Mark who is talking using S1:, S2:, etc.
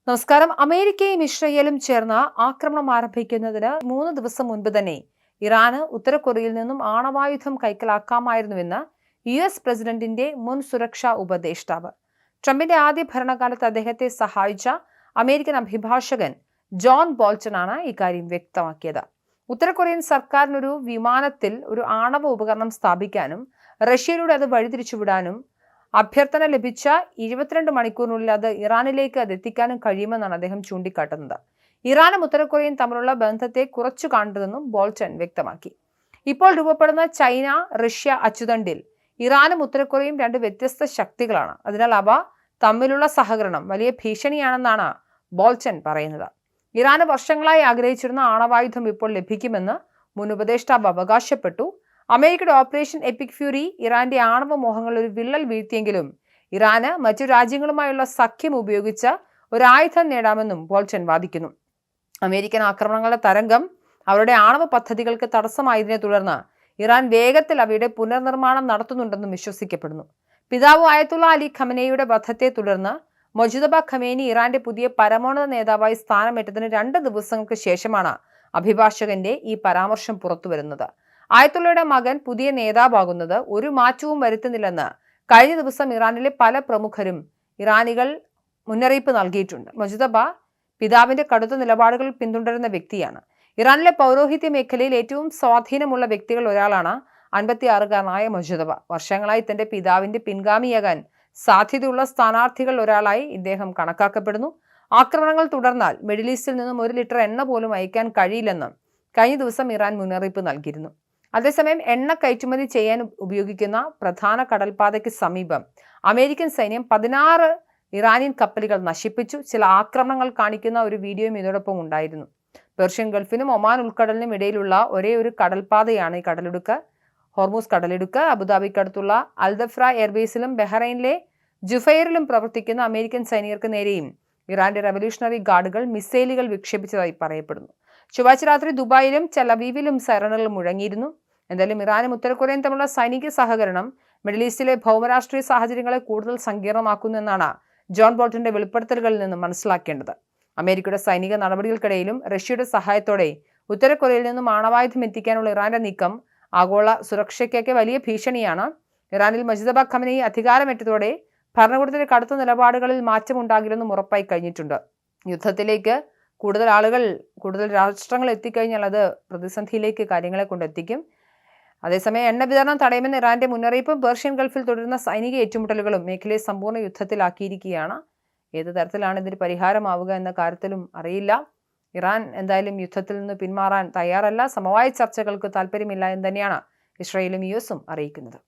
S1: നമസ്കാരം. അമേരിക്കയും ഇസ്രയേലും ചേർന്ന് ആക്രമണം ആരംഭിക്കുന്നതിന് 3 ദിവസം മുൻപ് തന്നെ ഇറാന് ഉത്തര കൊറിയയിൽ നിന്നും ആണവായുധം കൈക്കലാക്കാമായിരുന്നുവെന്ന് US പ്രസിഡന്റിന്റെ മുൻ സുരക്ഷാ ഉപദേഷ്ടാവ്. ട്രംപിന്റെ ആദ്യ ഭരണകാലത്ത് അദ്ദേഹത്തെ സഹായിച്ച അമേരിക്കൻ അഭിഭാഷകൻ ജോൺ ബോൾട്ടനാണ് ഇക്കാര്യം വ്യക്തമാക്കിയത്. ഉത്തര കൊറിയൻ സർക്കാരിനൊരു വിമാനത്തിൽ ഒരു ആണവ ഉപകരണം സ്ഥാപിക്കാനും റഷ്യയിലൂടെ അത് വഴിതിരിച്ചുവിടാനും അഭ്യർത്ഥന ലഭിച്ച 22 മണിക്കൂറിനുള്ളിൽ അത് ഇറാനിലേക്ക് എത്തിക്കാനും കഴിയുമെന്നാണ് അദ്ദേഹം ചൂണ്ടിക്കാട്ടുന്നത്. ഇറാനും ഉത്തര കൊറിയയും തമ്മിലുള്ള ബന്ധത്തെ കുറച്ചു കാണരുതെന്നും ബോൾട്ടൺ വ്യക്തമാക്കി. ഇപ്പോൾ രൂപപ്പെടുന്ന ചൈന റഷ്യ അച്ചുതണ്ടിൽ ഇറാനും ഉത്തര കൊറിയയും രണ്ട് വ്യത്യസ്ത ശക്തികളാണ്. അതിനാൽ അവ തമ്മിലുള്ള സഹകരണം വലിയ ഭീഷണിയാണെന്നാണ് ബോൾട്ടൺ പറയുന്നത്. ഇറാന് വർഷങ്ങളായി ആഗ്രഹിച്ചിരുന്ന ആണവായുധം ഇപ്പോൾ ലഭിക്കുമെന്ന് മുൻ ഉപദേഷ്ടാവ് അവകാശപ്പെട്ടു. അമേരിക്കയുടെ ഓപ്പറേഷൻ എപ്പിക് ഫ്യൂരി ഇറാന്റെ ആണവ മോഹങ്ങളിൽ ഒരു വിള്ളൽ വീഴ്ത്തിയെങ്കിലും ഇറാന് മറ്റു രാജ്യങ്ങളുമായുള്ള സഖ്യം ഉപയോഗിച്ച് ഒരായുധം നേടാമെന്നും ബോൾട്ടൺ വാദിക്കുന്നു. അമേരിക്കൻ ആക്രമണങ്ങളുടെ തരംഗം അവരുടെ ആണവ പദ്ധതികൾക്ക് തടസ്സമായതിനെ തുടർന്ന് ഇറാൻ വേഗത്തിൽ അവയുടെ പുനർനിർമ്മാണം നടത്തുന്നുണ്ടെന്നും വിശ്വസിക്കപ്പെടുന്നു. പിതാവ് ആയത്തുള്ള അലി ഖമനേയുടെ വധത്തെ തുടർന്ന് മൊജിതബ ഖമേനി ഇറാന്റെ പുതിയ പരമോന്നത നേതാവായി സ്ഥാനമേറ്റതിന് 2 ദിവസങ്ങൾക്ക് ശേഷമാണ് അഭിഭാഷകന്റെ ഈ പരാമർശം പുറത്തുവരുന്നത്. ആയത്തുള്ളയുടെ മകൻ പുതിയ നേതാവാകുന്നത് ഒരു മാറ്റവും വരുത്തുന്നില്ലെന്ന് കഴിഞ്ഞ ദിവസം ഇറാനിലെ പല പ്രമുഖരും ഇറാനികൾ മുന്നറിയിപ്പ് നൽകിയിട്ടുണ്ട്. മൊജിതബ പിതാവിന്റെ കടുത്ത നിലപാടുകൾ പിന്തുടരുന്ന വ്യക്തിയാണ്. ഇറാനിലെ പൗരോഹിത്യ മേഖലയിൽ ഏറ്റവും സ്വാധീനമുള്ള വ്യക്തികൾ ഒരാളാണ് 56-കാരനായ മൊജിതബ. വർഷങ്ങളായി തന്റെ പിതാവിന്റെ പിൻഗാമിയാകാൻ സാധ്യതയുള്ള സ്ഥാനാർത്ഥികൾ ഒരാളായി ഇദ്ദേഹം കണക്കാക്കപ്പെടുന്നു. ആക്രമണങ്ങൾ തുടർന്നാൽ മിഡിൽ ഈസ്റ്റിൽ നിന്നും 1 ലിറ്റർ എണ്ണ പോലും അയക്കാൻ കഴിയില്ലെന്നും കഴിഞ്ഞ ദിവസം ഇറാൻ മുന്നറിയിപ്പ് നൽകിയിരുന്നു. അതേസമയം എണ്ണ കയറ്റുമതി ചെയ്യാൻ ഉപയോഗിക്കുന്ന പ്രധാന കടൽപാതയ്ക്ക് സമീപം അമേരിക്കൻ സൈന്യം 16 ഇറാനിയൻ കപ്പലുകൾ നശിപ്പിച്ചു. ചില ആക്രമണങ്ങൾ കാണിക്കുന്ന ഒരു വീഡിയോയും ഇതോടൊപ്പം ഉണ്ടായിരുന്നു. പേർഷ്യൻ ഗൾഫിനും ഒമാൻ ഉൾക്കടലിനും ഇടയിലുള്ള ഒരേ ഒരു കടൽപാതയാണ് ഈ കടലിടുക്ക്. ഹോർമൂസ് കടലിടുക്ക് അബുദാബിക്കടുത്തുള്ള അൽദഫ്ര എയർബേസിലും ബഹ്റൈനിലെ ജുഫൈറിലും പ്രവർത്തിക്കുന്ന അമേരിക്കൻ സൈനികർക്ക് നേരെയും ഇറാന്റെ റവല്യൂഷണറി ഗാർഡുകൾ മിസൈലുകൾ വിക്ഷേപിച്ചതായി പറയപ്പെടുന്നു. ചൊവ്വാഴ്ച രാത്രി ദുബായിലും ചെലവീവിലും സൈറണുകൾ മുഴങ്ങിയിരുന്നു. എന്തായാലും ഇറാനും ഉത്തര കൊറിയയും തമ്മിലുള്ള സൈനിക സഹകരണം മിഡിൽ ഈസ്റ്റിലെ ഭൗമരാഷ്ട്രീയ സാഹചര്യങ്ങളെ കൂടുതൽ സങ്കീർണമാക്കുന്നു എന്നാണ് ജോൺ ബോൾട്ടന്റെ വെളിപ്പെടുത്തലുകളിൽ നിന്നും മനസ്സിലാക്കേണ്ടത്. അമേരിക്കയുടെ സൈനിക നടപടികൾക്കിടയിലും റഷ്യയുടെ സഹായത്തോടെ ഉത്തര കൊറിയയിൽ നിന്നും ആണവായുധം എത്തിക്കാനുള്ള ഇറാന്റെ നീക്കം ആഗോള സുരക്ഷയ്ക്കൊക്കെ വലിയ ഭീഷണിയാണ്. ഇറാനിൽ മൊജിതബ ഖമനേയി അധികാരമേറ്റതോടെ ഭരണകൂടത്തിന്റെ കടുത്ത നിലപാടുകളിൽ മാറ്റമുണ്ടാകില്ലെന്നും ഉറപ്പായി കഴിഞ്ഞിട്ടുണ്ട്. യുദ്ധത്തിലേക്ക് കൂടുതൽ രാഷ്ട്രങ്ങൾ എത്തിക്കഴിഞ്ഞാൽ അത് പ്രതിസന്ധിയിലേക്ക് കാര്യങ്ങളെ കൊണ്ടെത്തിക്കും. അതേസമയം എണ്ണ വിതരണം തടയുമെന്ന് ഇറാന്റെ മുന്നറിയിപ്പും പേർഷ്യൻ ഗൾഫിൽ തുടരുന്ന സൈനിക ഏറ്റുമുട്ടലുകളും മേഖലയെ സമ്പൂർണ്ണ യുദ്ധത്തിലാക്കിയിരിക്കുകയാണ്. ഏത് തരത്തിലാണ് ഇതിന് പരിഹാരമാവുക എന്ന കാര്യത്തിലും അറിയില്ല. ഇറാൻ എന്തായാലും യുദ്ധത്തിൽ നിന്ന് പിന്മാറാൻ തയ്യാറല്ല. സമവായ ചർച്ചകൾക്ക് താല്പര്യമില്ല എന്ന് തന്നെയാണ് ഇസ്രായേലും US അറിയിക്കുന്നത്.